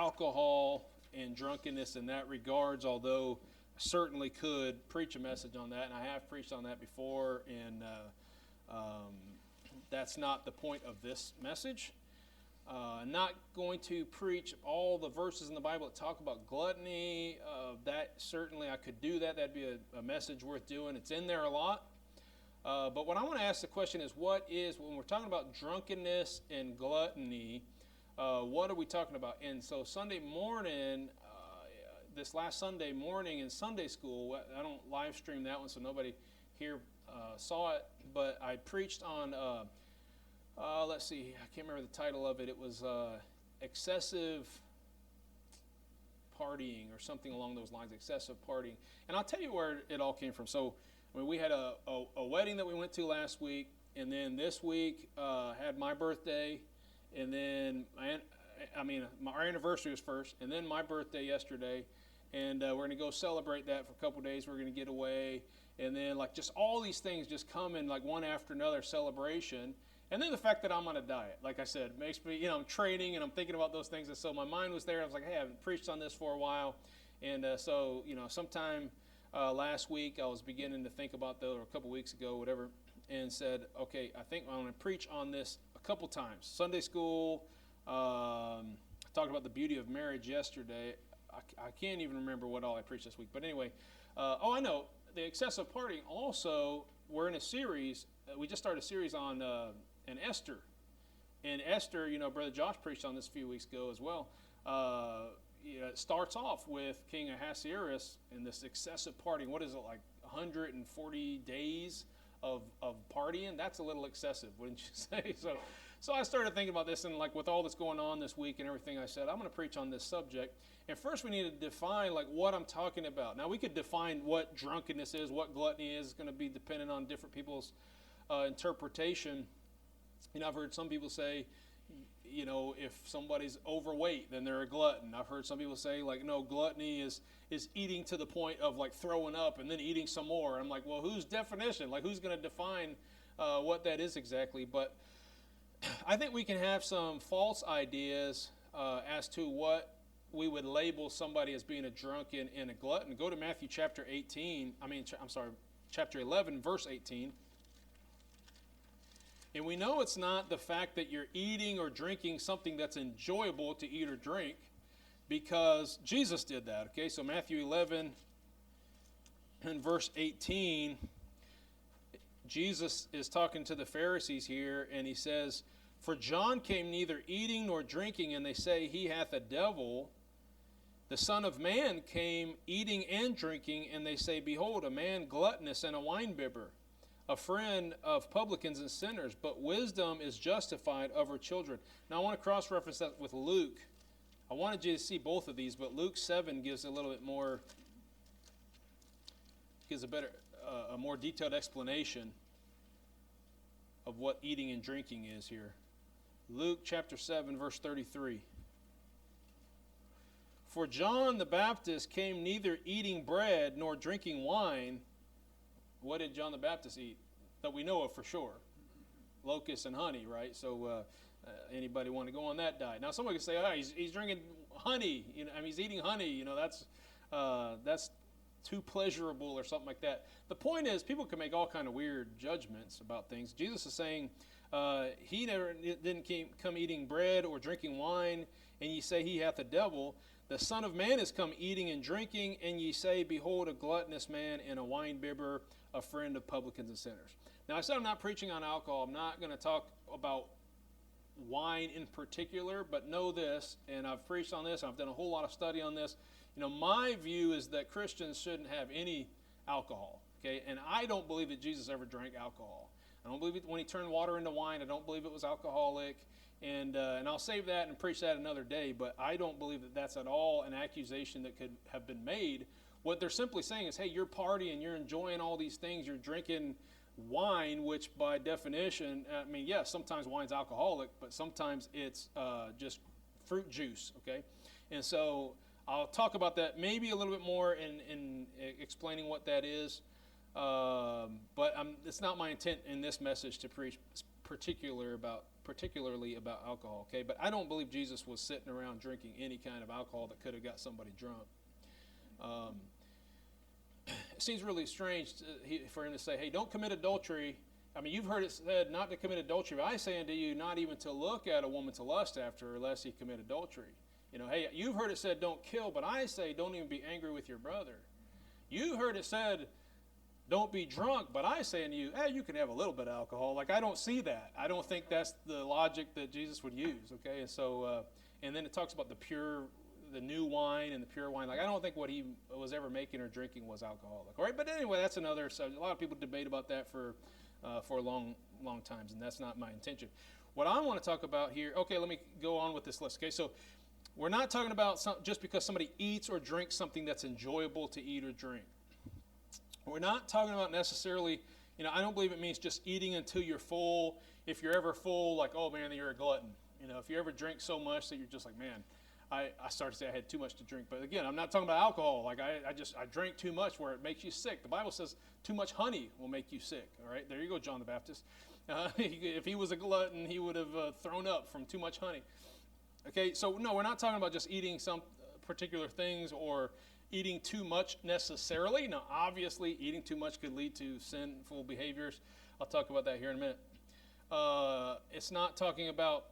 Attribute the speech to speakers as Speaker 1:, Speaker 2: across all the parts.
Speaker 1: alcohol and drunkenness in that regards, although I certainly could preach a message on that, and I have preached on that before, and that's not the point of this message. Not going to preach all the verses in the Bible that talk about gluttony. That certainly I could do that. That'd be a message worth doing. It's in there a lot. But what I want to ask the question is, when we're talking about drunkenness and gluttony, what are we talking about? And so Sunday morning, this last Sunday morning in Sunday school, I don't live stream that one, so nobody here saw it, but I preached on, let's see, I can't remember the title of it. It was excessive partying or something along those lines, excessive partying. And I'll tell you where it all came from. So we had a wedding that we went to last week, and then this week had my birthday, and then our anniversary was first, and then my birthday yesterday, and we're going to go celebrate that for a couple of days. We're going to get away, and then like just all these things just come in like one after another celebration. And then the fact that I'm on a diet, like I said, makes me, I'm training and I'm thinking about those things, and so my mind was there. I was like, hey, I haven't preached on this for a while, and so sometime last week I was beginning to think about that, or a couple weeks ago, whatever, and said, okay, I think I'm going to preach on this a couple times. Sunday school, I talked about the beauty of marriage yesterday. I can't even remember what all I preached this week, but anyway, I know, the excessive partying. Also, we're in a series, we just started a series on Esther. And Esther, Brother Josh preached on this a few weeks ago as well. It starts off with King Ahasuerus and this excessive partying. What is it, like 140 days of partying? That's a little excessive, wouldn't you say? So I started thinking about this, and like with all that's going on this week and everything, I said, I'm going to preach on this subject. And first we need to define like what I'm talking about. Now we could define what drunkenness is, what gluttony is. It's going to be dependent on different people's interpretation. I've heard some people say, if somebody's overweight, then they're a glutton. I've heard some people say, like, no, gluttony is eating to the point of like throwing up and then eating some more. I'm like, well, whose definition? Like, who's going to define what that is exactly? But I think we can have some false ideas as to what we would label somebody as being a drunken and a glutton. Go to Matthew chapter 11, verse 18. And we know it's not the fact that you're eating or drinking something that's enjoyable to eat or drink, because Jesus did that. Okay, so Matthew 11 and verse 18, Jesus is talking to the Pharisees here, and he says, "For John came neither eating nor drinking, and they say he hath a devil. The Son of Man came eating and drinking, and they say, behold, a man gluttonous and a winebibber, a friend of publicans and sinners, but wisdom is justified of her children." Now I want to cross-reference that with Luke. I wanted you to see both of these, but Luke 7 gives a little bit more, a more detailed explanation of what eating and drinking is here. Luke chapter 7, verse 33. "For John the Baptist came neither eating bread nor drinking wine." What did John the Baptist eat that we know of for sure? Locusts and honey, right? So anybody want to go on that diet? Now somebody could say, "Oh, he's drinking honey. He's eating honey. That's too pleasurable," or something like that. The point is, people can make all kind of weird judgments about things. Jesus is saying he didn't come eating bread or drinking wine, and ye say he hath a devil. The Son of Man is come eating and drinking, and ye say, behold, a gluttonous man and a winebibber, a friend of publicans and sinners. Now, I said I'm not preaching on alcohol. I'm not going to talk about wine in particular, but know this, and I've preached on this, I've done a whole lot of study on this. My view is that Christians shouldn't have any alcohol, okay? And I don't believe that Jesus ever drank alcohol. I don't believe it when he turned water into wine. I don't believe it was alcoholic. And I'll save that and preach that another day, but I don't believe that that's at all an accusation that could have been made. What they're simply saying is, hey, you're partying, you're enjoying all these things, you're drinking wine, which by definition, yes, sometimes wine's alcoholic, but sometimes it's just fruit juice, okay? And so I'll talk about that maybe a little bit more in explaining what that is, but it's not my intent in this message to particularly about alcohol. Okay, but I don't believe Jesus was sitting around drinking any kind of alcohol that could have got somebody drunk. It seems really strange for him to say, "Hey, don't commit adultery." I mean, you've heard it said not to commit adultery, but I say unto you, not even to look at a woman to lust after her, lest he commit adultery. You know, hey, you've heard it said don't kill, but I say don't even be angry with your brother. You heard it said don't be drunk, but I say unto you, hey, you can have a little bit of alcohol. Like, I don't see that. I don't think that's the logic that Jesus would use, okay? And so, and then it talks about the new wine and the pure wine. Like, I don't think what he was ever making or drinking was alcoholic, all right? But anyway, that's another subject. A lot of people debate about that for long times, and that's not my intention. What I want to talk about here, okay, let me go on with this list, okay? So we're not talking about just because somebody eats or drinks something that's enjoyable to eat or drink. We're not talking about necessarily, you know, I don't believe it means just eating until you're full. If you're ever full, like, oh man, you're a glutton. You know, if you ever drink so much that you're just like, man, I started to say I had too much to drink. But again, I'm not talking about alcohol. Like I drank too much where it makes you sick. The Bible says too much honey will make you sick. All right, there you go, John the Baptist. If he was a glutton, he would have thrown up from too much honey. Okay, so no, we're not talking about just eating some particular things or eating too much necessarily. Now, obviously, eating too much could lead to sinful behaviors. I'll talk about that here in a minute. It's not talking about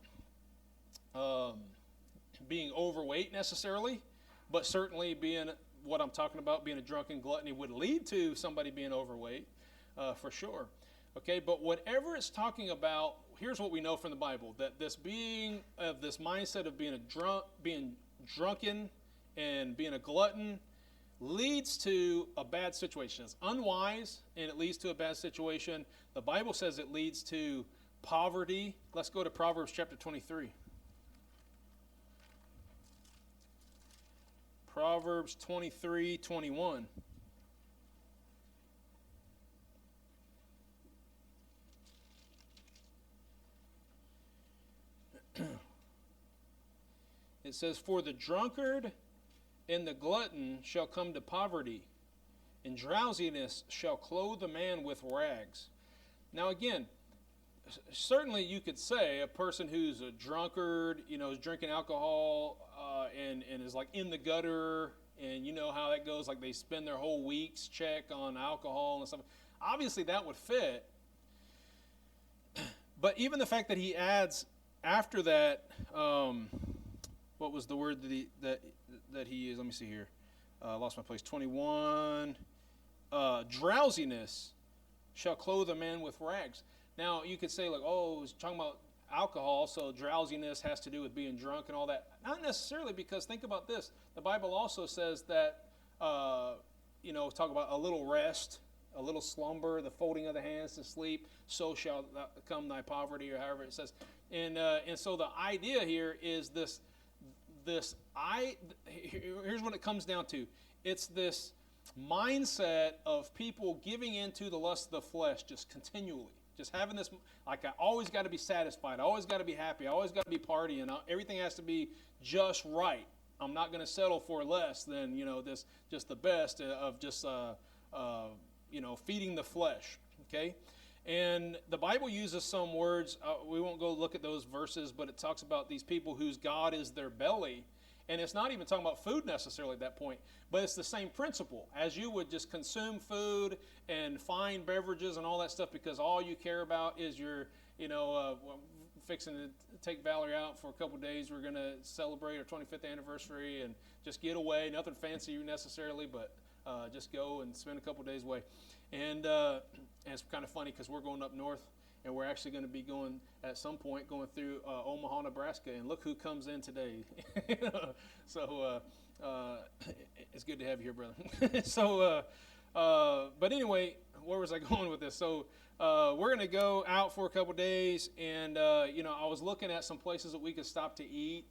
Speaker 1: being overweight necessarily, but certainly being what I'm talking about, being a drunken gluttony would lead to somebody being overweight, for sure. Okay, but whatever it's talking about, here's what we know from the Bible: that this mindset of being drunken and being a glutton leads to a bad situation. It's unwise, and it leads to a bad situation. The Bible says it leads to poverty. Let's go to Proverbs chapter 23. Proverbs 23:21. It says, "For the drunkard and the glutton shall come to poverty, and drowsiness shall clothe a man with rags." Now again, certainly you could say a person who's a drunkard, you know, is drinking alcohol and is like in the gutter, and you know how that goes, like they spend their whole week's check on alcohol and stuff. Obviously that would fit. But even the fact that he adds after that, what was the word that he used? Let me see here. I lost my place. 21. Drowsiness shall clothe a man with rags. Now, you could say, like, oh, he's talking about alcohol, so drowsiness has to do with being drunk and all that. Not necessarily, because think about this. The Bible also says that, talk about a little rest, a little slumber, the folding of the hands to sleep, so shall come thy poverty, or however it says. And so the idea here is here's what it comes down to. It's this mindset of people giving into the lust of the flesh just continually. Just having this, like, I always got to be satisfied. I always got to be happy. I always got to be partying. Everything has to be just right. I'm not going to settle for less than, just the best of just, feeding the flesh. Okay? And the Bible uses some words. We won't go look at those verses, but it talks about these people whose God is their belly. And it's not even talking about food necessarily at that point, but it's the same principle. As you would just consume food and fine beverages and all that stuff because all you care about is your, fixing to take Valerie out for a couple of days. We're going to celebrate our 25th anniversary and just get away. Nothing fancy necessarily, but just go and spend a couple of days away. And it's kind of funny because we're going up north, and we're actually going to be going at some point going through Omaha, Nebraska, and look who comes in today. So it's good to have you here, brother. But anyway, where was I going with this? So we're going to go out for a couple days, and I was looking at some places that we could stop to eat,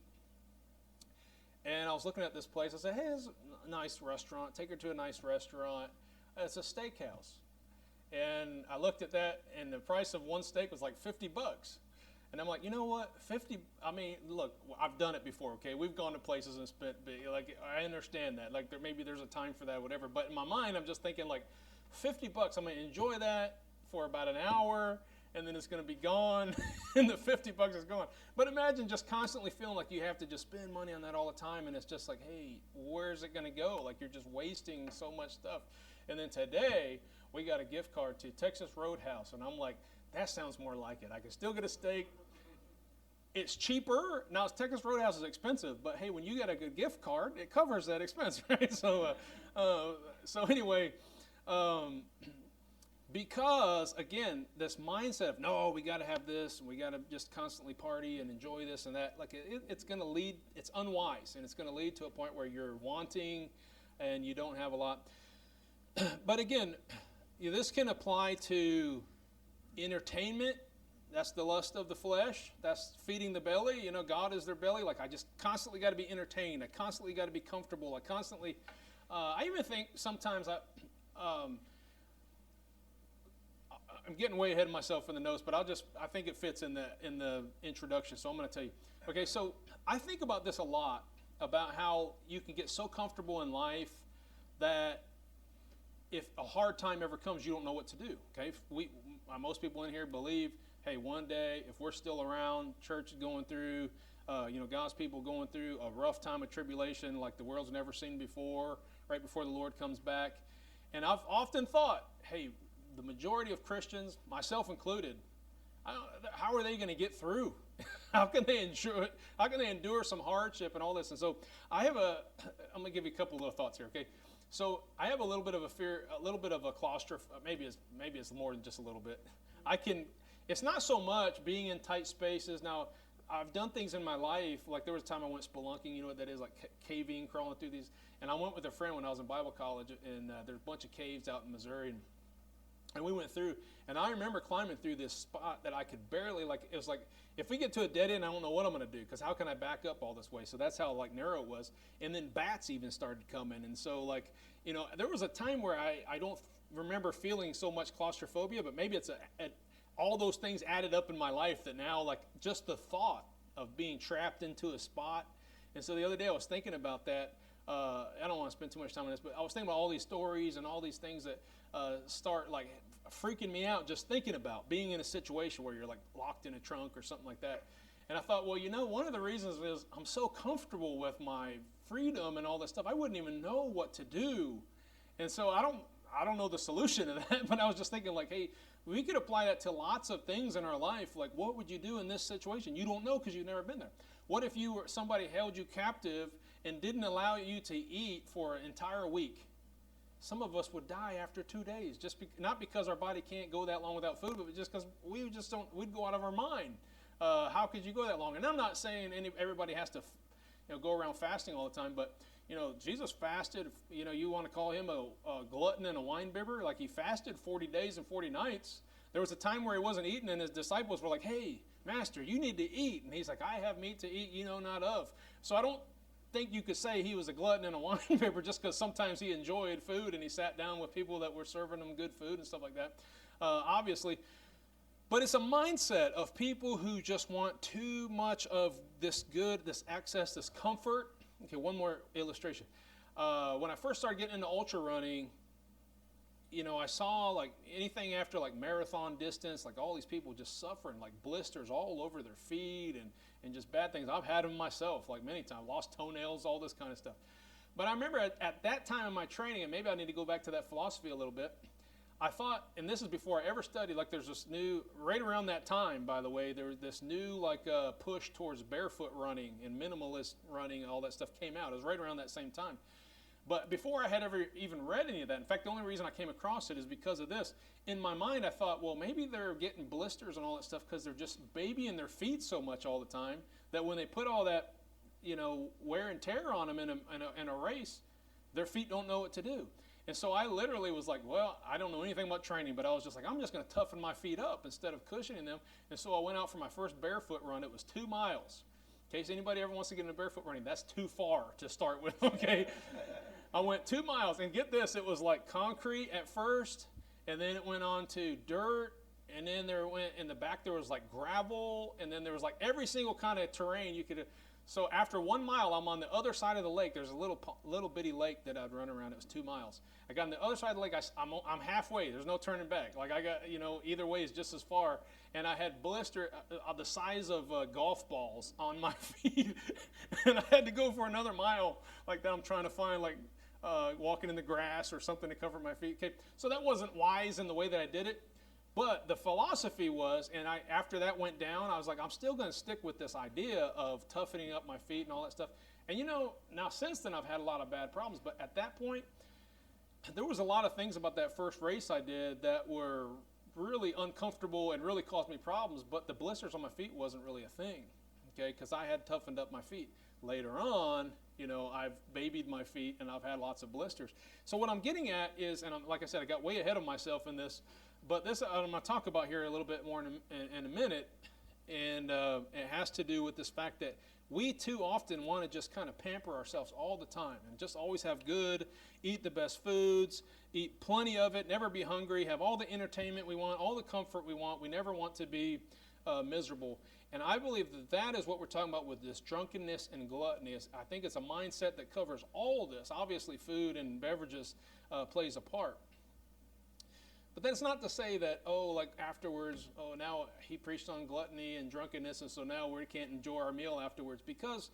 Speaker 1: and I was looking at this place. I said, hey, it's a nice restaurant. Take her to a nice restaurant. It's a steakhouse. And I looked at that, and the price of one steak was like $50. And I'm like, you know what? Look, I've done it before, okay? We've gone to places and spent big. Like, I understand that. Like, maybe there's a time for that, whatever. But in my mind, I'm just thinking, like, $50, I'm going to enjoy that for about an hour, and then it's going to be gone, and the $50 is gone. But imagine just constantly feeling like you have to just spend money on that all the time, and it's just like, hey, where's it going to go? Like you're just wasting so much stuff. And then today, we got a gift card to Texas Roadhouse, and I'm like, that sounds more like it. I can still get a steak. It's cheaper. Now, Texas Roadhouse is expensive, but hey, when you get a good gift card, it covers that expense, right? So anyway, because, again, this mindset of, no, we got to have this, and we got to just constantly party and enjoy this and that, like it's going to lead, it's unwise, and it's going to lead to a point where you're wanting and you don't have a lot. But again, this can apply to entertainment. That's the lust of the flesh. That's feeding the belly. You know, God is their belly. Like, I just constantly got to be entertained. I constantly got to be comfortable. I constantly, I even think sometimes I'm getting way ahead of myself in the notes, but I think it fits in the introduction, so I'm going to tell you. Okay, so I think about this a lot, about how you can get so comfortable in life that if a hard time ever comes, you don't know what to do. Okay, most people in here believe, hey, one day, if we're still around, church is going through, God's people going through a rough time of tribulation like the world's never seen before, right before the Lord comes back. And I've often thought, hey, the majority of Christians, myself included, how are they going to get through? How can they endure some hardship and all this? And so I'm going to give you a couple of little thoughts here, okay? So I have a little bit of a fear, a little bit of a claustrophobic. Maybe it's more than just a little bit. It's not so much being in tight spaces. Now, I've done things in my life, like there was a time I went spelunking, you know what that is, like caving, crawling through these. And I went with a friend when I was in Bible college, and there's a bunch of caves out in Missouri, and we went through. And I remember climbing through this spot that I could barely, it was like, if we get to a dead end, I don't know what I'm going to do, because how can I back up all this way? So that's how narrow it was. And then bats even started coming. And so there was a time where I don't remember feeling so much claustrophobia, but maybe it's all those things added up in my life that now, just the thought of being trapped into a spot. And so the other day I was thinking about that. I don't want to spend too much time on this, but I was thinking about all these stories and all these things that start freaking me out just thinking about being in a situation where you're locked in a trunk or something like that. And I thought, well, one of the reasons is I'm so comfortable with my freedom and all this stuff, I wouldn't even know what to do. And so I don't know the solution to that, but I was just thinking hey, we could apply that to lots of things in our life. Like, what would you do in this situation? You don't know because you've never been there. What if somebody held you captive and didn't allow you to eat for an entire week? Some of us would die after 2 days, not because our body can't go that long without food, but just because we'd go out of our mind. How could you go that long? And I'm not saying everybody has to go around fasting all the time, but Jesus fasted. You want to call him a glutton and a wine bibber? Like, he fasted 40 days and 40 nights. There was a time where he wasn't eating, and his disciples were like, hey, Master, you need to eat. And he's like, I have meat to eat, not of. So I don't think you could say he was a glutton and a wine bibber just because sometimes he enjoyed food and he sat down with people that were serving him good food and stuff like that, obviously. But it's a mindset of people who just want too much of this good, this access, this comfort. Okay, one more illustration. When I first started getting into ultra running, I saw anything after marathon distance, all these people just suffering, blisters all over their feet and just bad things. I've had them myself, many times, lost toenails, all this kind of stuff. But I remember at that time in my training, and maybe I need to go back to that philosophy a little bit, I thought, and this is before I ever studied, there's this new, right around that time, by the way, there was this new push towards barefoot running and minimalist running and all that stuff came out. It was right around that same time. But before I had ever even read any of that, in fact, the only reason I came across it is because of this. In my mind, I thought, well, maybe they're getting blisters and all that stuff because they're just babying their feet so much all the time that when they put all that, wear and tear on them in a race, their feet don't know what to do. And so I literally was like, well, I don't know anything about training, but I was just like, I'm just going to toughen my feet up instead of cushioning them. And so I went out for my first barefoot run. It was 2 miles. In case anybody ever wants to get into barefoot running, that's too far to start with, okay? I went 2 miles, and get this, it was concrete at first, and then it went on to dirt, and then in the back there was gravel, and then there was every single kind of terrain you could. So after 1 mile, I'm on the other side of the lake. There's a little bitty lake that I'd run around. It was 2 miles. I got on the other side of the lake. I'm halfway. There's no turning back. Like I got, either way is just as far. And I had blister the size of golf balls on my feet. And I had to go for another mile like that. I'm trying to find walking in the grass or something to cover my feet. Okay. So that wasn't wise in the way that I did it. But the philosophy was, and after that went down, I was like, I'm still going to stick with this idea of toughening up my feet and all that stuff. And now since then I've had a lot of bad problems. But at that point, there was a lot of things about that first race I did that were really uncomfortable and really caused me problems. But the blisters on my feet wasn't really a thing, okay, because I had toughened up my feet. Later on, I've babied my feet and I've had lots of blisters. So what I'm getting at is, and like I said, I got way ahead of myself in this, but this I'm going to talk about here a little bit more in a minute, and it has to do with this fact that we too often want to just kind of pamper ourselves all the time and just always have good, eat the best foods, eat plenty of it, never be hungry, have all the entertainment we want, all the comfort we want. We never want to be miserable. And I believe that is what we're talking about with this drunkenness and gluttony. I think it's a mindset that covers all of this. Obviously, food and beverages plays a part. But that's not to say that, afterwards, now he preached on gluttony and drunkenness, and so now we can't enjoy our meal afterwards, because,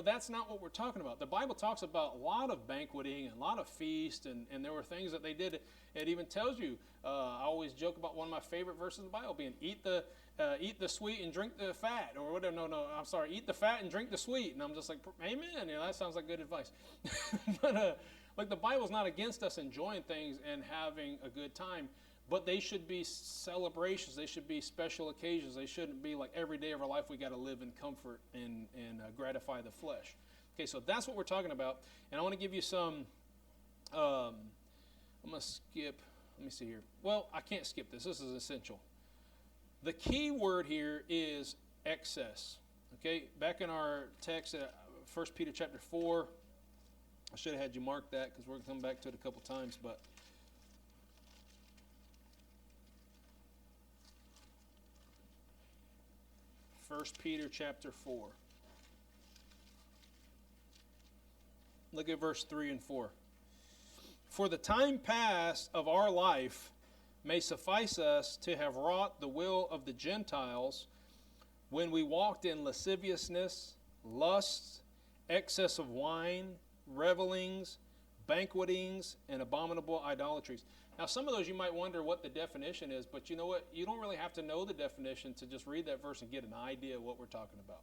Speaker 1: that's not what we're talking about. The Bible talks about a lot of banqueting and a lot of feast, and there were things that they did. It even tells you, I always joke about one of my favorite verses in the Bible being, eat the sweet and drink the fat, or whatever. Eat the fat and drink the sweet. And I'm just like, amen, that sounds like good advice. But, the Bible's not against us enjoying things and having a good time, but they should be celebrations. They should be special occasions. They shouldn't be like every day of our life we got to live in comfort and gratify the flesh. Okay, so that's what we're talking about. And I want to give you some, I'm going to skip, let me see here. Well, I can't skip this. This is essential. The key word here is excess. Okay, back in our text, 1 Peter chapter 4, I should have had you mark that because we're going to come back to it a couple times, but 1 Peter chapter 4. Look at verse 3 and 4. For the time past of our life may suffice us to have wrought the will of the Gentiles when we walked in lasciviousness, lusts, excess of wine, revelings, banquetings, and abominable idolatries. Now, some of those you might wonder what the definition is, but you know what? You don't really have to know the definition to just read that verse and get an idea of what we're talking about.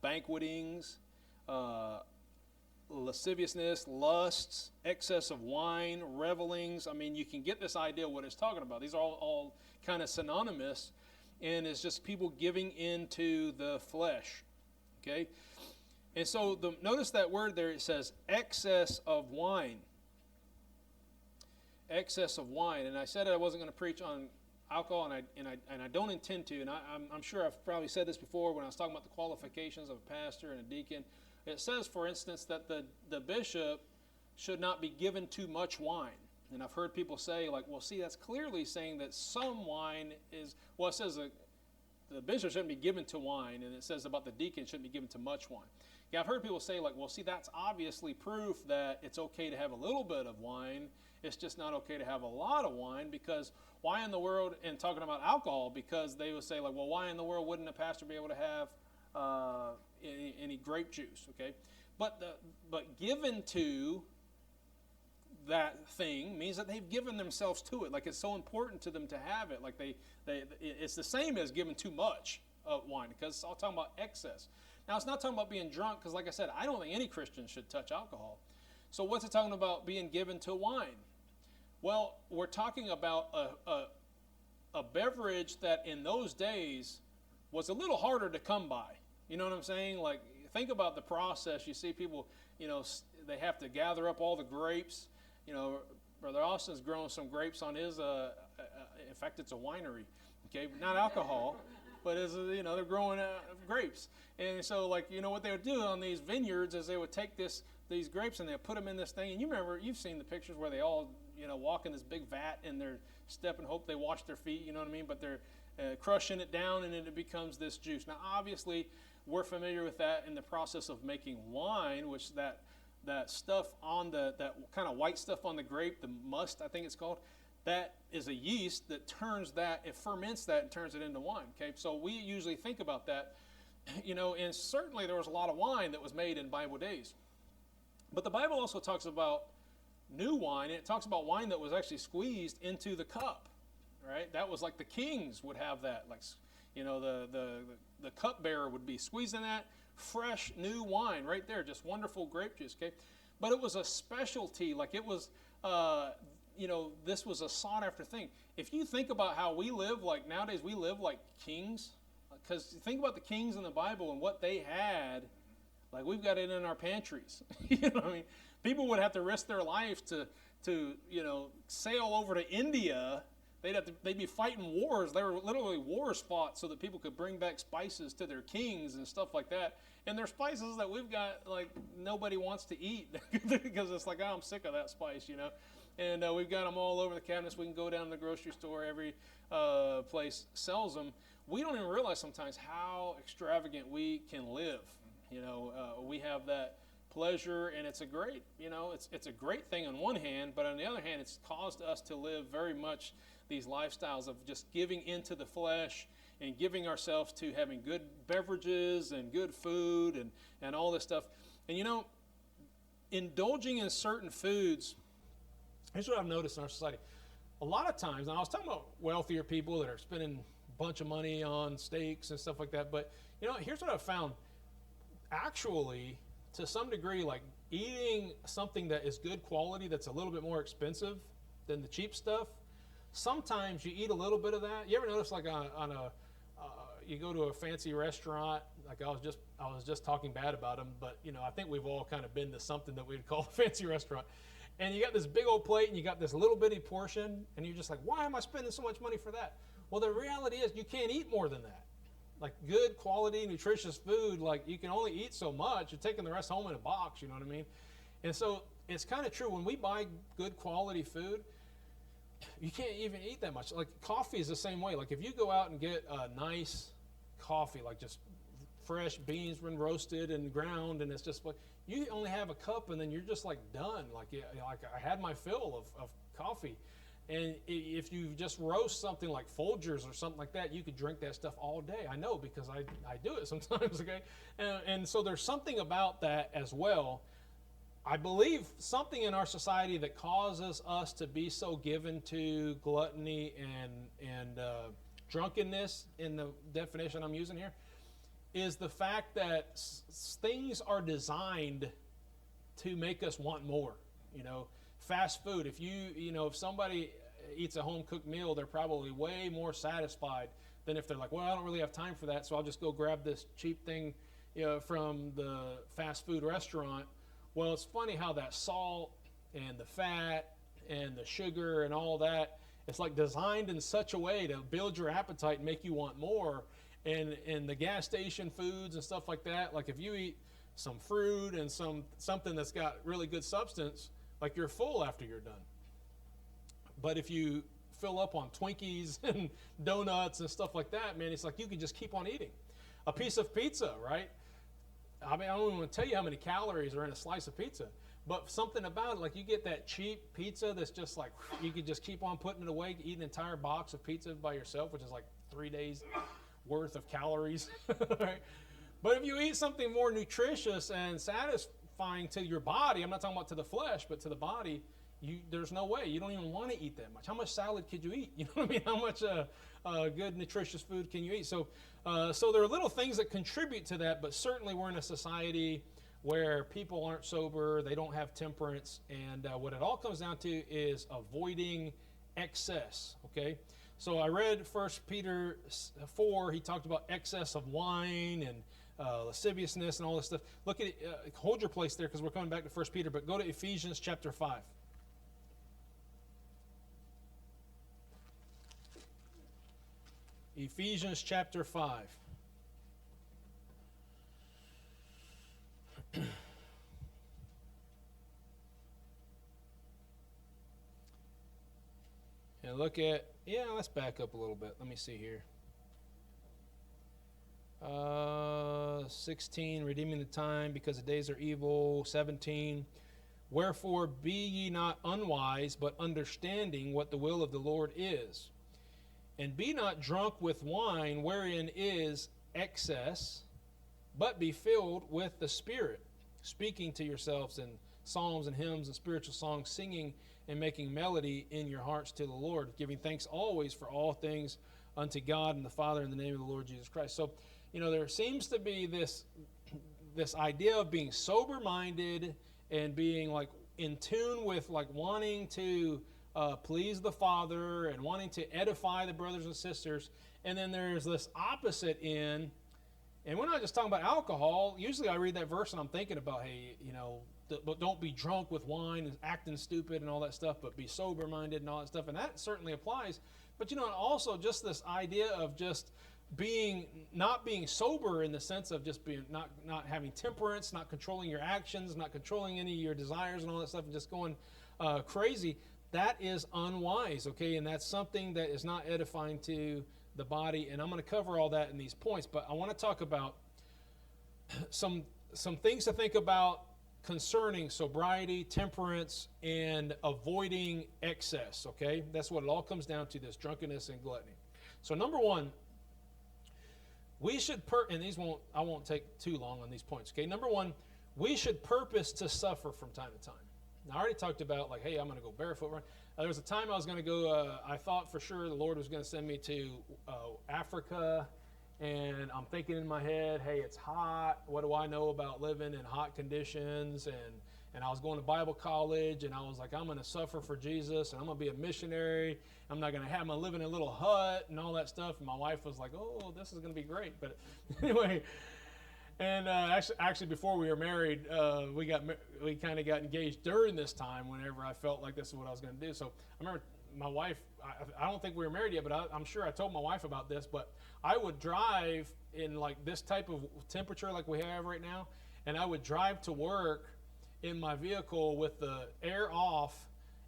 Speaker 1: Banquetings, lasciviousness, lusts, excess of wine, revelings. I mean, you can get this idea of what it's talking about. These are all kind of synonymous, and it's just people giving into the flesh. Okay? And so notice that word there, it says excess of wine. Excess of wine. And I said I wasn't going to preach on alcohol, and I don't intend to. And I'm sure I've probably said this before when I was talking about the qualifications of a pastor and a deacon. It says, for instance, that the bishop should not be given too much wine. And I've heard people say, like, well, see, that's clearly saying that some wine is, well, it says that the bishop shouldn't be given to wine, and it says about the deacon shouldn't be given to much wine. Yeah, I've heard people say, like, well, see, that's obviously proof that it's okay to have a little bit of wine. It's just not okay to have a lot of wine, because why in the world, and talking about alcohol, because they would say, like, well, why in the world wouldn't a pastor be able to have any grape juice, okay? But given to that thing means that they've given themselves to it. Like, it's so important to them to have it. Like, it's the same as giving too much wine, because it's all talking about excess. Now, it's not talking about being drunk, because like I said, I don't think any Christian should touch alcohol. So what's it talking about being given to wine? Well, we're talking about a beverage that in those days was a little harder to come by. You know what I'm saying? Like, think about the process. You see people, they have to gather up all the grapes. Brother Austin's growing some grapes on his, in fact, it's a winery, okay? Not alcohol, but they're growing grapes. And so, like, what they would do on these vineyards is they would take these grapes and they would put them in this thing. And you've seen the pictures where they all, walk in this big vat and they're stepping, hope they wash their feet, you know what I mean? But they're crushing it down, and then it becomes this juice. Now, obviously, we're familiar with that in the process of making wine, which that stuff on that kind of white stuff on the grape, the must, I think it's called, that is a yeast that turns that, it ferments that and turns it into wine. Okay, so we usually think about that, and certainly there was a lot of wine that was made in Bible days. But the Bible also talks about new wine, and it talks about wine that was actually squeezed into the cup, right? That was like the kings would have that, like, the cupbearer would be squeezing that fresh new wine right there, just wonderful grape juice, okay? But it was a specialty, like it was, this was a sought after thing. If you think about how we live, like nowadays we live like kings, because think about the kings in the Bible and what they had, like we've got it in our pantries. You know what I mean? People would have to risk their life to sail over to India. They'd be fighting wars. There were literally wars fought so that people could bring back spices to their kings and stuff like that. And there's spices that we've got like nobody wants to eat because it's like, oh, I'm sick of that spice, And we've got them all over the cabinets. We can go down to the grocery store. Every place sells them. We don't even realize sometimes how extravagant we can live. We have that pleasure, and it's a great, it's a great thing on one hand, but on the other hand, it's caused us to live very much these lifestyles of just giving into the flesh and giving ourselves to having good beverages and good food and all this stuff. And indulging in certain foods, here's what I've noticed in our society. A lot of times, and I was talking about wealthier people that are spending a bunch of money on steaks and stuff like that, but here's what I've found. Actually, to some degree, like eating something that is good quality that's a little bit more expensive than the cheap stuff, sometimes you eat a little bit of that. You ever notice like you go to a fancy restaurant, like I was just talking bad about them, but I think we've all kind of been to something that we'd call a fancy restaurant. And you got this big old plate and you got this little bitty portion and you're just like, why am I spending so much money for that? Well, the reality is you can't eat more than that. Like good quality, nutritious food, like you can only eat so much. You're taking the rest home in a box, you know what I mean? And so it's kind of true. When we buy good quality food, you can't even eat that much. Like coffee is the same way. Like if you go out and get a nice coffee, like just fresh beans been roasted and ground, and it's just like, you only have a cup and then you're just like done. Like I had my fill of coffee. And if you just roast something like Folgers or something like that, you could drink that stuff all day. I know because I do it sometimes, okay? And so there's something about that as well. I believe something in our society that causes us to be so given to gluttony and drunkenness, in the definition I'm using here, is the fact that things are designed to make us want more, Fast food, if somebody eats a home-cooked meal, they're probably way more satisfied than if they're like, well, I don't really have time for that, so I'll just go grab this cheap thing from the fast food restaurant. Well, it's funny how that salt and the fat and the sugar and all that, it's like designed in such a way to build your appetite and make you want more. And the gas station foods and stuff like that, like if you eat some fruit and something that's got really good substance, like you're full after you're done. But if you fill up on Twinkies and donuts and stuff like that, man, it's like you can just keep on eating. A piece of pizza, right? I mean, I don't even want to tell you how many calories are in a slice of pizza. But something about it, like you get that cheap pizza that's just like, you could just keep on putting it away, eat an entire box of pizza by yourself, which is like 3 days worth of calories. Right? But if you eat something more nutritious and satisfying to your body, I'm not talking about to the flesh, but to the body, there's no way. You don't even want to eat that much. How much salad could you eat? You know what I mean? How much good nutritious food can you eat? So there are little things that contribute to that, but certainly we're in a society where people aren't sober, they don't have temperance, and what it all comes down to is avoiding excess, okay? So I read 1 Peter 4, he talked about excess of wine and lasciviousness and all this stuff. Look at it, hold your place there because we're coming back to 1 Peter, but go to Ephesians chapter 5. Ephesians chapter 5. And look at, let's back up a little bit. Let me see here. 16, redeeming the time because the days are evil. 17, wherefore be ye not unwise, but understanding what the will of the Lord is. And be not drunk with wine, wherein is excess, but be filled with the Spirit, speaking to yourselves in psalms and hymns and spiritual songs, singing and making melody in your hearts to the Lord, giving thanks always for all things unto God and the Father in the name of the Lord Jesus Christ. So, there seems to be this idea of being sober-minded and being like in tune with like wanting to please the Father and wanting to edify the brothers and sisters. And then there's this opposite end. And we're not just talking about alcohol. Usually I read that verse and I'm thinking about, hey, but don't be drunk with wine and acting stupid and all that stuff, but be sober-minded and all that stuff. And that certainly applies. But, also just this idea of just not being sober in the sense of just being not having temperance, not controlling your actions, not controlling any of your desires and all that stuff, and just going crazy. That is unwise, okay? And that's something that is not edifying to the body. And I'm going to cover all that in these points, but I want to talk about some things to think about concerning sobriety, temperance, and avoiding excess, okay? That's what it all comes down to, this drunkenness and gluttony. So number one, we should, and I won't take too long on these points, okay? Number one, we should purpose to suffer from time to time. Now, I already talked about, like, hey, I'm going to go barefoot. There was a time I was going to go, I thought for sure the Lord was going to send me to Africa, and I'm thinking in my head, hey, it's hot. What do I know about living in hot conditions? And I was going to Bible college, and I was like, I'm going to suffer for Jesus, and I'm going to be a missionary. I'm going to live in a little hut and all that stuff. And my wife was like, oh, this is going to be great. But anyway, and actually before we were married, we kind of got engaged during this time whenever I felt like this is what I was going to do. So I remember my wife, I don't think we were married yet, but I'm sure I told my wife about this, but I would drive in like this type of temperature like we have right now, and I would drive to work in my vehicle with the air off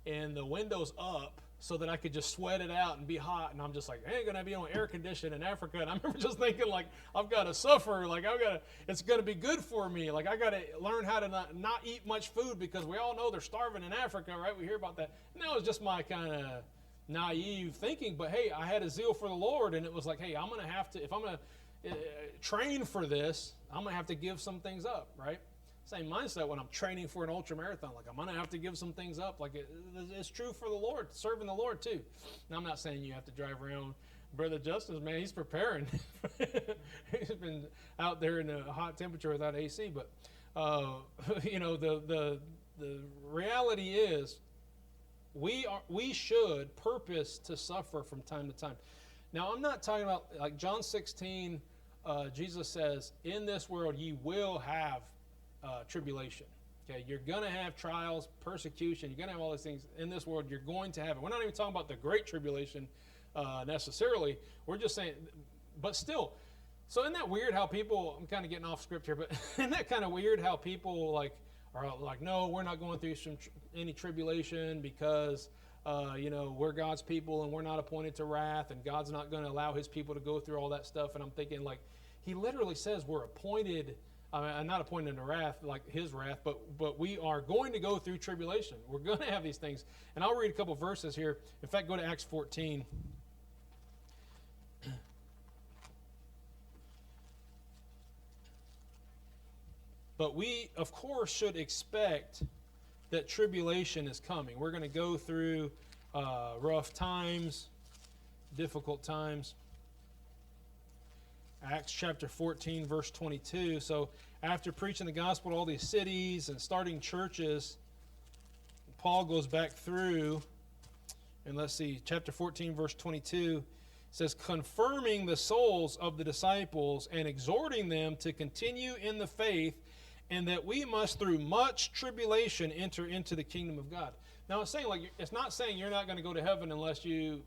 Speaker 1: and the windows up so that I could just sweat it out and be hot. And I'm just like, I ain't gonna be on air conditioning in Africa. And I remember just thinking, like, I've got to suffer. Like, it's gonna be good for me. Like, I gotta learn how to not eat much food, because we all know they're starving in Africa, right? We hear about that. And that was just my kind of naive thinking. But hey, I had a zeal for the Lord, and it was like, hey, I'm gonna have to, if I'm gonna train for this, I'm gonna have to give some things up, right? Same mindset when I'm training for an ultra marathon. Like, I'm going to have to give some things up. Like, it's true for the Lord, serving the Lord too. Now, I'm not saying you have to drive around. Brother Justice, man, he's preparing. He's been out there in a hot temperature without AC. But, the reality is we should purpose to suffer from time to time. Now, I'm not talking about, like John 16, Jesus says, in this world ye will have tribulation. Okay, you're going to have trials, persecution. You're going to have all these things in this world. You're going to have it. We're not even talking about the great tribulation necessarily. We're just saying, but still. So isn't that weird how people, I'm kind of getting off script here, but isn't that kind of weird how people are like, no, we're not going through any tribulation because we're God's people and we're not appointed to wrath, and God's not going to allow his people to go through all that stuff. And I'm thinking, like, he literally says we're appointed. I'm not appointed to wrath, like his wrath, but we are going to go through tribulation. We're going to have these things. And I'll read a couple verses here. In fact, go to Acts 14. But we, of course, should expect that tribulation is coming. We're going to go through rough times, difficult times. Acts chapter 14, verse 22. So after preaching the gospel to all these cities and starting churches, Paul goes back through, and let's see, chapter 14, verse 22 says, confirming the souls of the disciples and exhorting them to continue in the faith, and that we must through much tribulation enter into the kingdom of God. Now it's not saying you're not going to go to heaven unless you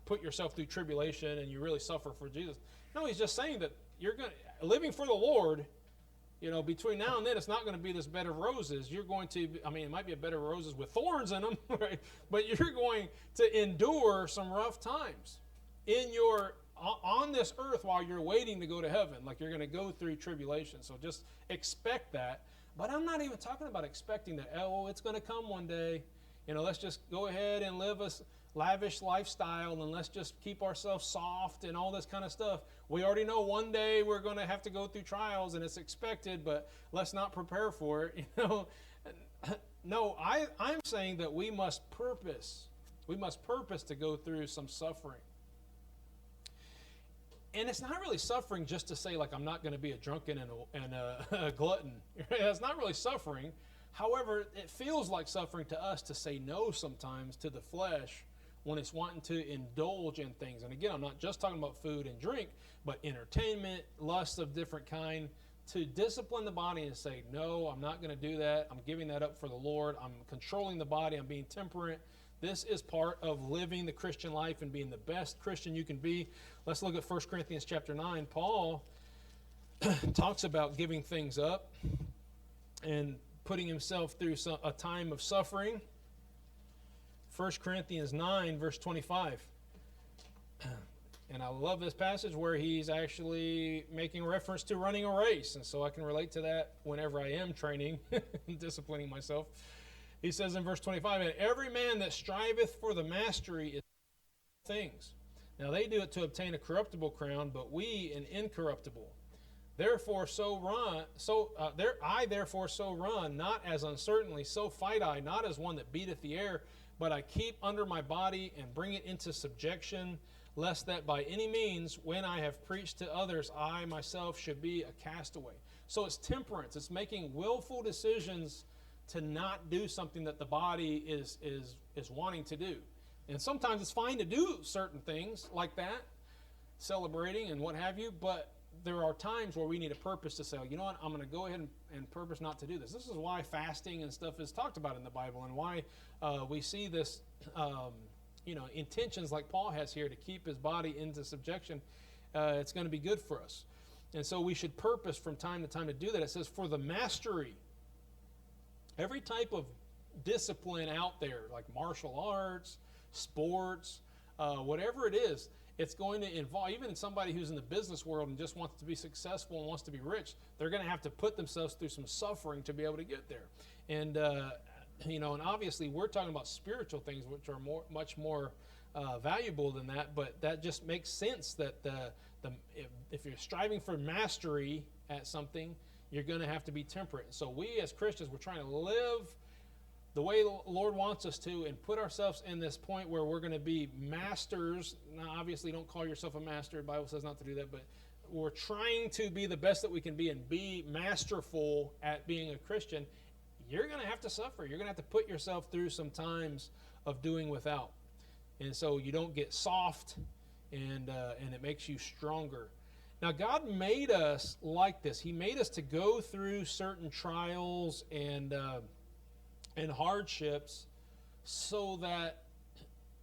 Speaker 1: put yourself through tribulation and you really suffer for Jesus. No, he's just saying that you're living for the Lord, between now and then, it's not going to be this bed of roses. You're going to, it might be a bed of roses with thorns in them, right? But you're going to endure some rough times on this earth while you're waiting to go to heaven. Like you're going to go through tribulation. So just expect that. But I'm not even talking about expecting that, oh, it's going to come one day. Let's just go ahead and live a lavish lifestyle and let's just keep ourselves soft and all this kind of stuff. We already know one day we're going to have to go through trials and it's expected, but let's not prepare for it. No, I'm saying that we must purpose. We must purpose to go through some suffering. And it's not really suffering just to say, like, I'm not going to be a drunken and a glutton. It's not really suffering. However, it feels like suffering to us to say no sometimes to the flesh when it's wanting to indulge in things. And again, I'm not just talking about food and drink, but entertainment, lust of different kind. To discipline the body and say, no, I'm not going to do that. I'm giving that up for the Lord. I'm controlling the body. I'm being temperate. This is part of living the Christian life and being the best Christian you can be. Let's look at 1 Corinthians chapter 9. Paul talks about giving things up and putting himself through a time of suffering. 1 Corinthians 9, verse 25. And I love this passage where he's actually making reference to running a race. And so I can relate to that whenever I am training and disciplining myself. He says in verse 25, and every man that striveth for the mastery is things. Now they do it to obtain a corruptible crown, but we an incorruptible. Therefore I therefore so run, not as uncertainly, so fight I, not as one that beateth the air, but I keep under my body and bring it into subjection, lest that by any means, when I have preached to others, I myself should be a castaway. So it's temperance. It's making willful decisions to not do something that the body is wanting to do. And sometimes it's fine to do certain things like that, celebrating and what have you, but there are times where we need a purpose to say, you know what, I'm going to go ahead and purpose not to do this. This is why fasting and stuff is talked about in the Bible, and why we see this, intentions like Paul has here to keep his body into subjection. It's going to be good for us. And so we should purpose from time to time to do that. It says, for the mastery. Every type of discipline out there, like martial arts, sports, whatever it is, it's going to involve, even somebody who's in the business world and just wants to be successful and wants to be rich, they're going to have to put themselves through some suffering to be able to get there. And, and obviously we're talking about spiritual things, which are much more valuable than that, but that just makes sense that if you're striving for mastery at something, you're going to have to be temperate. So we as Christians, we're trying to live the way the Lord wants us to and put ourselves in this point where we're going to be masters. Now, obviously, don't call yourself a master. The Bible says not to do that, but we're trying to be the best that we can be and be masterful at being a Christian. You're going to have to suffer. You're going to have to put yourself through some times of doing without. And so you don't get soft, and it makes you stronger. Now, God made us like this. He made us to go through certain trials and hardships so that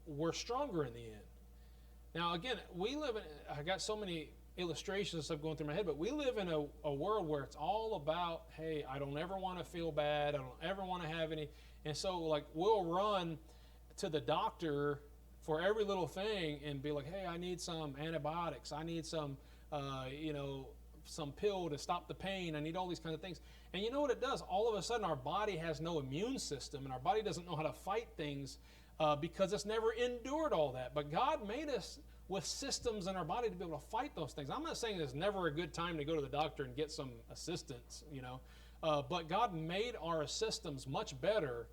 Speaker 1: we're stronger in the end. Now, again, I got so many illustrations and stuff going through my head, but we live in a world where it's all about, hey, I don't ever want to feel bad. I don't ever want to have any. And so, like, we'll run to the doctor for every little thing and be like, hey, I need some antibiotics. I need some pill to stop the pain. I need all these kinds of things. And you know what it does? All of a sudden, our body has no immune system, and our body doesn't know how to fight things because it's never endured all that. But God made us with systems in our body to be able to fight those things. I'm not saying there's never a good time to go to the doctor and get some assistance, but God made our systems much better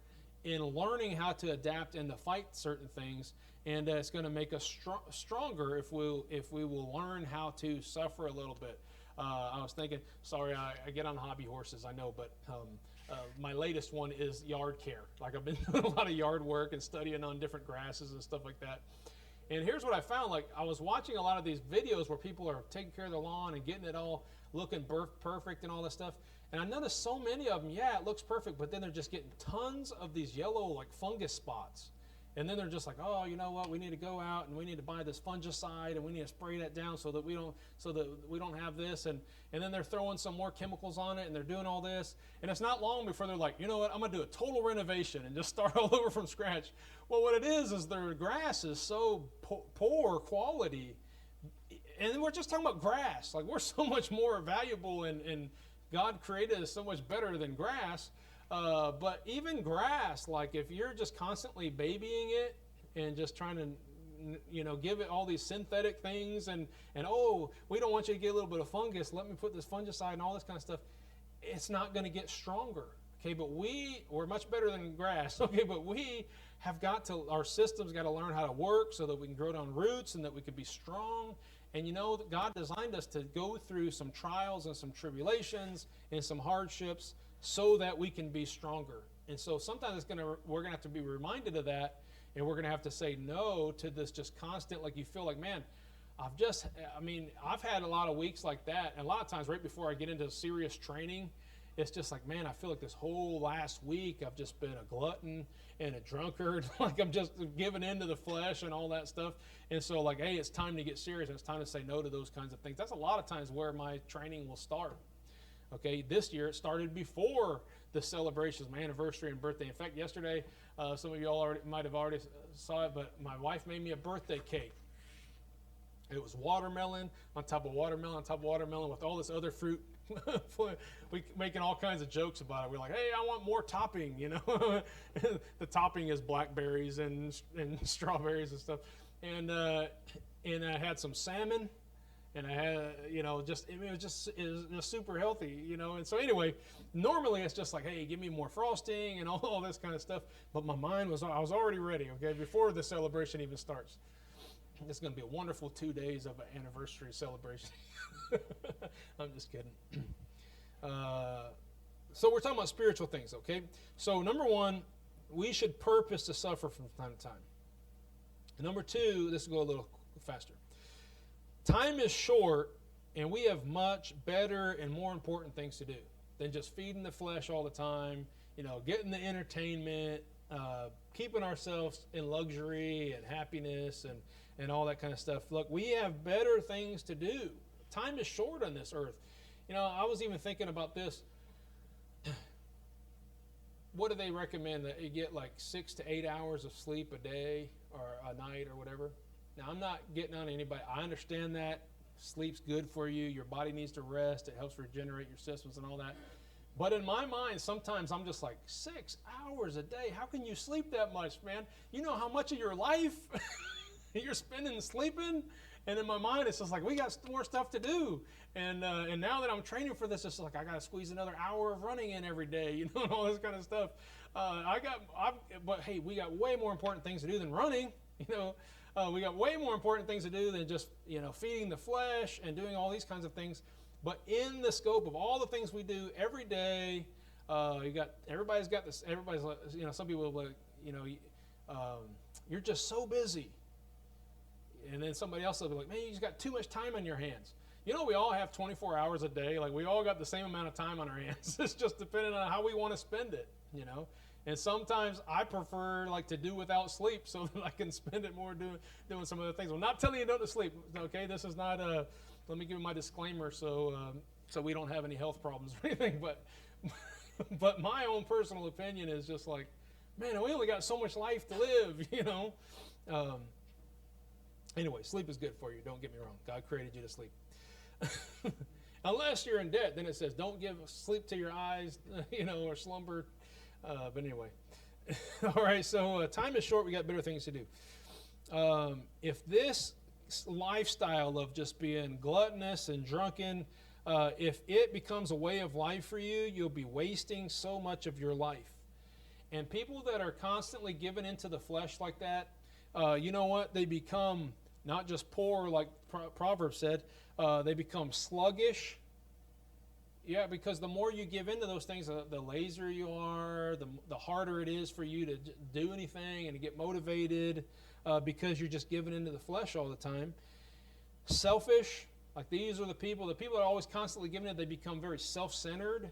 Speaker 1: in learning how to adapt and to fight certain things, and it's going to make us stronger if we will learn how to suffer a little bit. I was thinking, sorry, I get on hobby horses, I know, but my latest one is yard care. Like, I've been doing a lot of yard work and studying on different grasses and stuff like that. And here's what I found. Like, I was watching a lot of these videos where people are taking care of their lawn and getting it all looking perfect and all this stuff. And I noticed so many of them, it looks perfect, but then they're just getting tons of these yellow, like, fungus spots. And then they're just like, oh, you know what? We need to go out and we need to buy this fungicide and we need to spray that down so that we don't have this. And then they're throwing some more chemicals on it and they're doing all this. And it's not long before they're like, you know what? I'm going to do a total renovation and just start all over from scratch. Well, what it is their grass is so poor quality. And we're just talking about grass. Like, we're so much more valuable, and God created us so much better than grass. But even grass, like if you're just constantly babying it and just trying to, give it all these synthetic things, and oh, we don't want you to get a little bit of fungus, let me put this fungicide and all this kind of stuff, it's not going to get stronger. Okay, but we're much better than grass. Okay, but we have our system's got to learn how to work so that we can grow down roots and that we can be strong. And that God designed us to go through some trials and some tribulations and some hardships so that we can be stronger. And so sometimes we're gonna have to be reminded of that, and we're gonna have to say no to this just constant, like you feel like, man, I've had a lot of weeks like that, and a lot of times right before I get into serious training, it's just like, man, I feel like this whole last week I've just been a glutton and a drunkard. Like I'm just giving in to the flesh and all that stuff. And so like, hey, it's time to get serious. And it's time to say no to those kinds of things. That's a lot of times where my training will start. Okay, this year it started before the celebrations, my anniversary and birthday. In fact, yesterday, some of you all might have already saw it, but my wife made me a birthday cake. It was watermelon on top of watermelon on top of watermelon with all this other fruit. We making all kinds of jokes about it. We're like, hey, I want more topping, The topping is blackberries and strawberries and stuff. And I had some salmon, and I had, it was super healthy, And so anyway, normally it's just like, hey, give me more frosting and all this kind of stuff. But I was already ready, okay, before the celebration even starts. It's going to be a wonderful 2 days of an anniversary celebration. I'm just kidding. So we're talking about spiritual things, okay? So number one, we should purpose to suffer from time to time. And number two, this will go a little faster. Time is short, and we have much better and more important things to do than just feeding the flesh all the time, getting the entertainment, keeping ourselves in luxury and happiness and all that kind of stuff. Look, we have better things to do. Time is short on this earth. I was even thinking about this. What do they recommend? That you get like 6 to 8 hours of sleep a day or a night or whatever? Now, I'm not getting on anybody. I understand that. Sleep's good for you. Your body needs to rest. It helps regenerate your systems and all that. But in my mind, sometimes I'm just like, 6 hours a day? How can you sleep that much, man? You know how much of your life you're spending sleeping? And in my mind, it's just like, we got more stuff to do. And now that I'm training for this, it's like, I got to squeeze another hour of running in every day, and all this kind of stuff. But hey, we got way more important things to do than running, we got way more important things to do than just, feeding the flesh and doing all these kinds of things. But in the scope of all the things we do every day, everybody's got this, some people will, you're just so busy. And then somebody else will be like, man, you just got too much time on your hands. We all have 24 hours a day. Like, we all got the same amount of time on our hands. It's just depending on how we want to spend it, And sometimes I prefer, like, to do without sleep so that I can spend it more doing some other things. I'm not telling you not to sleep, okay? This is not let me give you my disclaimer so we don't have any health problems or anything. But my own personal opinion is just like, man, we only got so much life to live, Anyway, sleep is good for you. Don't get me wrong. God created you to sleep. Unless you're in debt, then it says don't give sleep to your eyes, or slumber. But anyway. All right, so time is short. We got better things to do. If this lifestyle of just being gluttonous and drunken, if it becomes a way of life for you, you'll be wasting so much of your life. And people that are constantly given into the flesh like that, you know what? They become not just poor, like Proverbs said, they become sluggish. Yeah, because the more you give into those things, the lazier you are, the harder it is for you to do anything and to get motivated because you're just giving into the flesh all the time. Selfish, like these are the people that are always constantly giving it, they become very self-centered.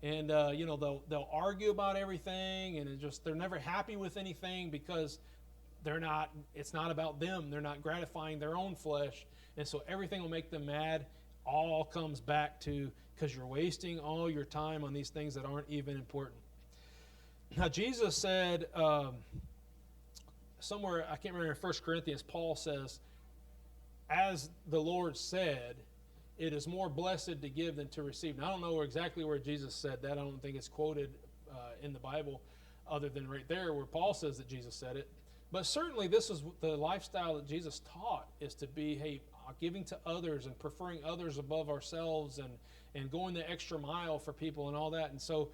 Speaker 1: And, they'll argue about everything, and they're never happy with anything because it's not about them. They're not gratifying their own flesh. And so everything will make them mad. All comes back to because you're wasting all your time on these things that aren't even important. Now, Jesus said somewhere, I can't remember, in 1 Corinthians, Paul says, as the Lord said, it is more blessed to give than to receive. Now, I don't know exactly where Jesus said that. I don't think it's quoted in the Bible other than right there where Paul says that Jesus said it. But certainly this is the lifestyle that Jesus taught, is to be, hey, giving to others and preferring others above ourselves, and going the extra mile for people and all that. And so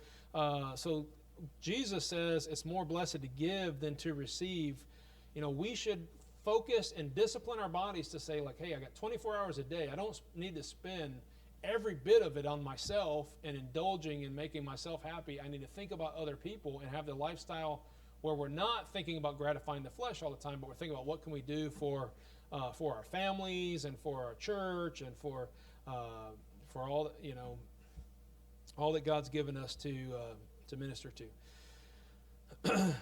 Speaker 1: Jesus says it's more blessed to give than to receive. We should focus and discipline our bodies to say, like, hey, I got 24 hours a day. I don't need to spend every bit of it on myself and indulging and making myself happy. I need to think about other people and have the lifestyle where we're not thinking about gratifying the flesh all the time, but we're thinking about what can we do for our families and for our church and for all all that God's given us to minister to.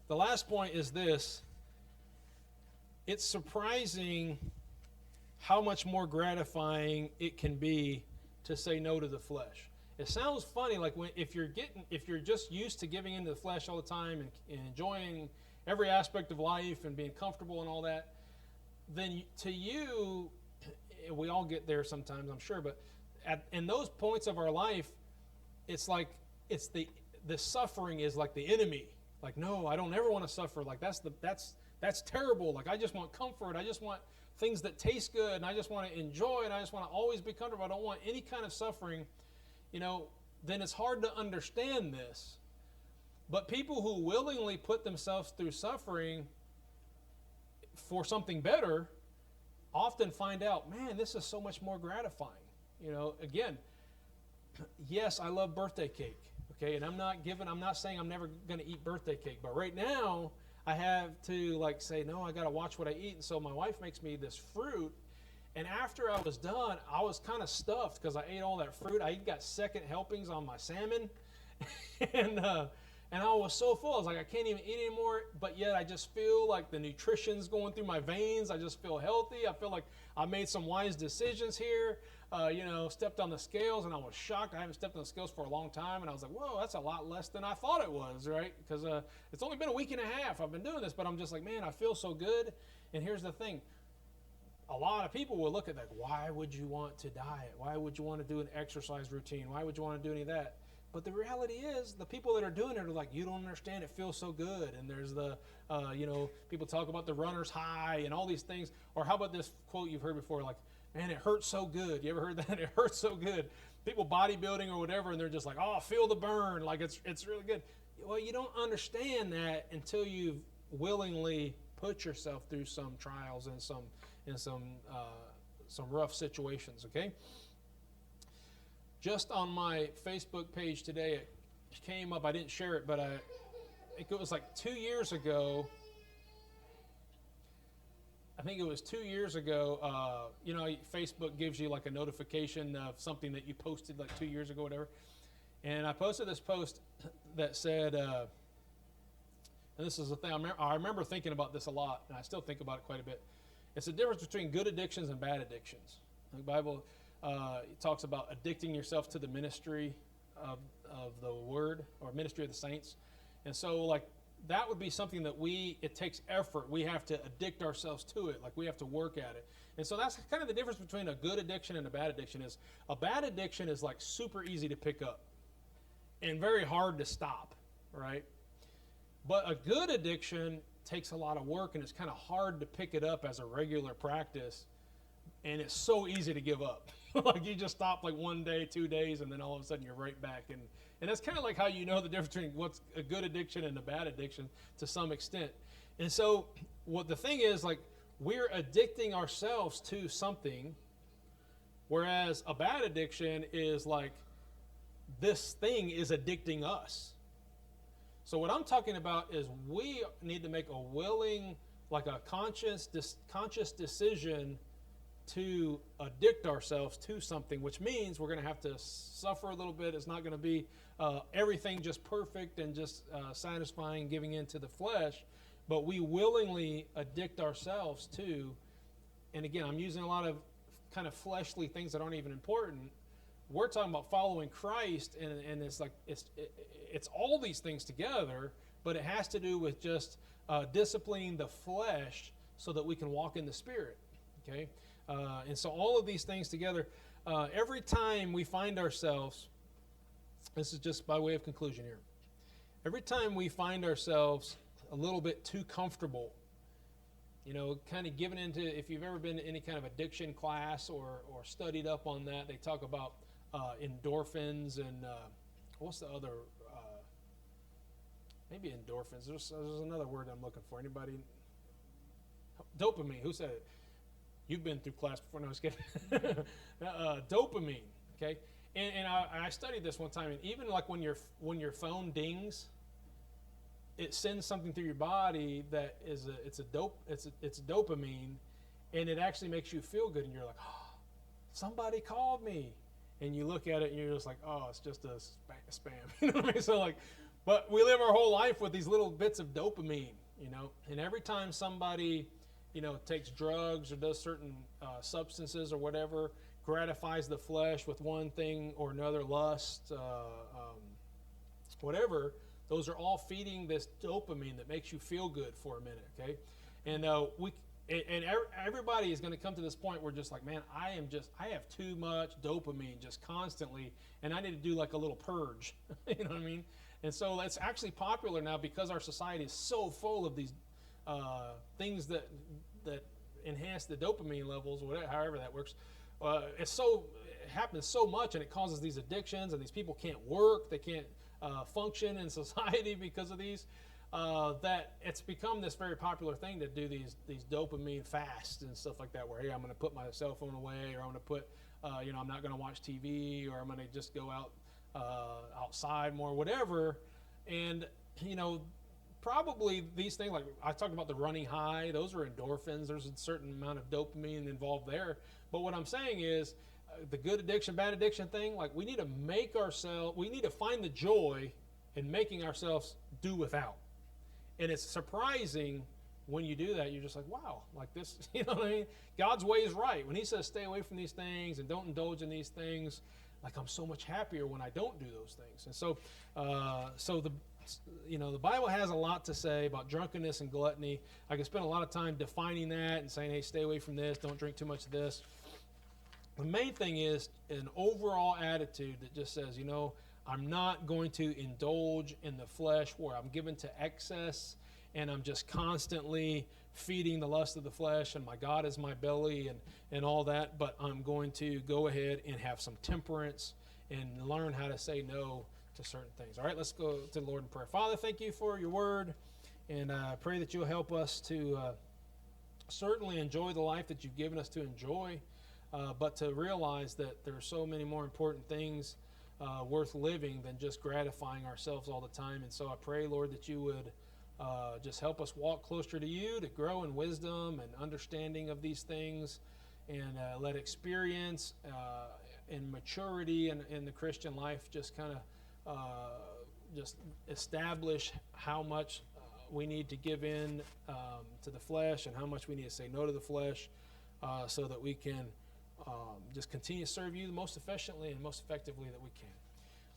Speaker 1: The last point is this: it's surprising how much more gratifying it can be to say no to the flesh. It sounds funny, like if you're just used to giving into the flesh all the time and enjoying every aspect of life and being comfortable and all that, then to you, we all get there sometimes, I'm sure, but in those points of our life, it's like the suffering is like the enemy. Like, no, I don't ever want to suffer. Like that's terrible. Like, I just want comfort. I just want things that taste good, and I just want to enjoy, and I just want to always be comfortable. I don't want any kind of suffering. Then it's hard to understand this. But people who willingly put themselves through suffering for something better often find out, man, this is so much more gratifying. Again, yes, I love birthday cake, okay? And I'm not saying I'm never going to eat birthday cake, but right now I have to say, no, I got to watch what I eat. And so my wife makes me this fruit. And after I was done, I was kind of stuffed because I ate all that fruit. I even got second helpings on my salmon. and I was so full. I was like, I can't even eat anymore. But yet I just feel like the nutrition's going through my veins. I just feel healthy. I feel like I made some wise decisions here. Stepped on the scales, and I was shocked. I haven't stepped on the scales for a long time. And I was like, whoa, that's a lot less than I thought it was, right? Because it's only been a week and a half I've been doing this. But I'm just like, man, I feel so good. And here's the thing. A lot of people will look at that. Why would you want to diet? Why would you want to do an exercise routine? Why would you want to do any of that? But the reality is, the people that are doing it are like, you don't understand. It feels so good. And there's people talk about the runner's high and all these things. Or how about this quote you've heard before, like, man, it hurts so good. You ever heard that? It hurts so good. People bodybuilding or whatever, and they're just like, oh, feel the burn. Like, it's really good. Well, you don't understand that until you've willingly put yourself through some trials and some rough situations, okay? Just on my Facebook page today, it came up. I didn't share it, but I think it was like 2 years ago. I think it was 2 years ago. Facebook gives you like a notification of something that you posted like 2 years ago, whatever. And I posted this post that said, and this is the thing, I remember thinking about this a lot, and I still think about it quite a bit. It's the difference between good addictions and bad addictions. The Bible talks about addicting yourself to the ministry of the Word, or ministry of the saints. And so, that would be something that it takes effort. We have to addict ourselves to it. We have to work at it. And so that's kind of the difference between a good addiction and a bad addiction. Is a bad addiction is super easy to pick up and very hard to stop, right? But a good addiction takes a lot of work, and it's kind of hard to pick it up as a regular practice, and it's so easy to give up. You just stop 1 day, 2 days, and then all of a sudden you're right back. And that's kind of like how you know the difference between what's a good addiction and a bad addiction to some extent. And so what the thing is, we're addicting ourselves to something, whereas a bad addiction is this thing is addicting us. So what I'm talking about is we need to make a willing, a conscious decision to addict ourselves to something, which means we're going to have to suffer a little bit. It's not going to be everything just perfect and just satisfying, giving in to the flesh, but we willingly addict ourselves to, and again, I'm using a lot of kind of fleshly things that aren't even important. We're talking about following Christ, and it's all these things together, but it has to do with just
Speaker 2: disciplining the flesh so that we can walk in the Spirit. Okay, and so all of these things together, every time we find ourselves, this is just by way of conclusion here, every time we find ourselves a little bit too comfortable, kind of given into, if you've ever been to any kind of addiction class or studied up on that, they talk about endorphins and what's the other, maybe endorphins. There's another word I'm looking for. Anybody? Dopamine. Who said it? You've been through class before. No, I was kidding. Dopamine. Okay. And I studied this one time, and even like when your phone dings, it sends something through your body that it's dopamine, and it actually makes you feel good, and you're like, oh, somebody called me, and you look at it and you're just like, oh, it's just a spam. You know what I mean? So like, but we live our whole life with these little bits of dopamine, and every time somebody takes drugs or does certain substances or whatever, gratifies the flesh with one thing or another, lust, whatever, those are all feeding this dopamine that makes you feel good for a minute, okay? And everybody is going to come to this point where just like, man, I have too much dopamine just constantly, and I need to do like a little purge, you know what I mean? And so it's actually popular now because our society is so full of these things that enhance the dopamine levels, whatever, however that works. It happens so much, and it causes these addictions, and these people can't work, they can't function in society because of these. That it's become this very popular thing to do these dopamine fasts and stuff like that, where hey, I'm going to put my cell phone away, or I'm going to put, I'm not going to watch TV, or I'm going to just go out outside more, whatever. And probably these things, like I talked about the running high, those are endorphins. There's a certain amount of dopamine involved there. But what I'm saying is, the good addiction, bad addiction thing, like we need to find the joy in making ourselves do without. And it's surprising when you do that, you're just like, wow, like this, you know what I mean? God's way is right. When he says stay away from these things and don't indulge in these things, like I'm so much happier when I don't do those things. And so the Bible has a lot to say about drunkenness and gluttony. I can spend a lot of time defining that and saying, hey, stay away from this, don't drink too much of this. The main thing is an overall attitude that just says, I'm not going to indulge in the flesh where I'm given to excess and I'm just constantly feeding the lust of the flesh and my God is my belly and all that, but I'm going to go ahead and have some temperance and learn how to say no to certain things. All right, let's go to the Lord in prayer. Father, thank you for your word, and I pray that you'll help us to certainly enjoy the life that you've given us to enjoy, but to realize that there are so many more important things worth living than just gratifying ourselves all the time. And so I pray, Lord, that you would just help us walk closer to you, to grow in wisdom and understanding of these things, and let experience and maturity in the Christian life just kind of just establish how much we need to give in to the flesh and how much we need to say no to the flesh, so that we can just continue to serve you the most efficiently and most effectively that we can.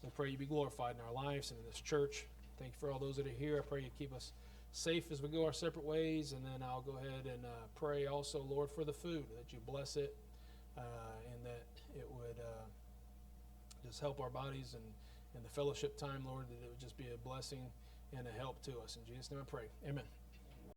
Speaker 2: We pray you be glorified in our lives and in this church. Thank you for all those that are here. I pray you keep us safe as we go our separate ways. And then I'll go ahead and pray also, Lord, for the food, that you bless it and that it would just help our bodies and the fellowship time, Lord, that it would just be a blessing and a help to us. In Jesus' name I pray. Amen.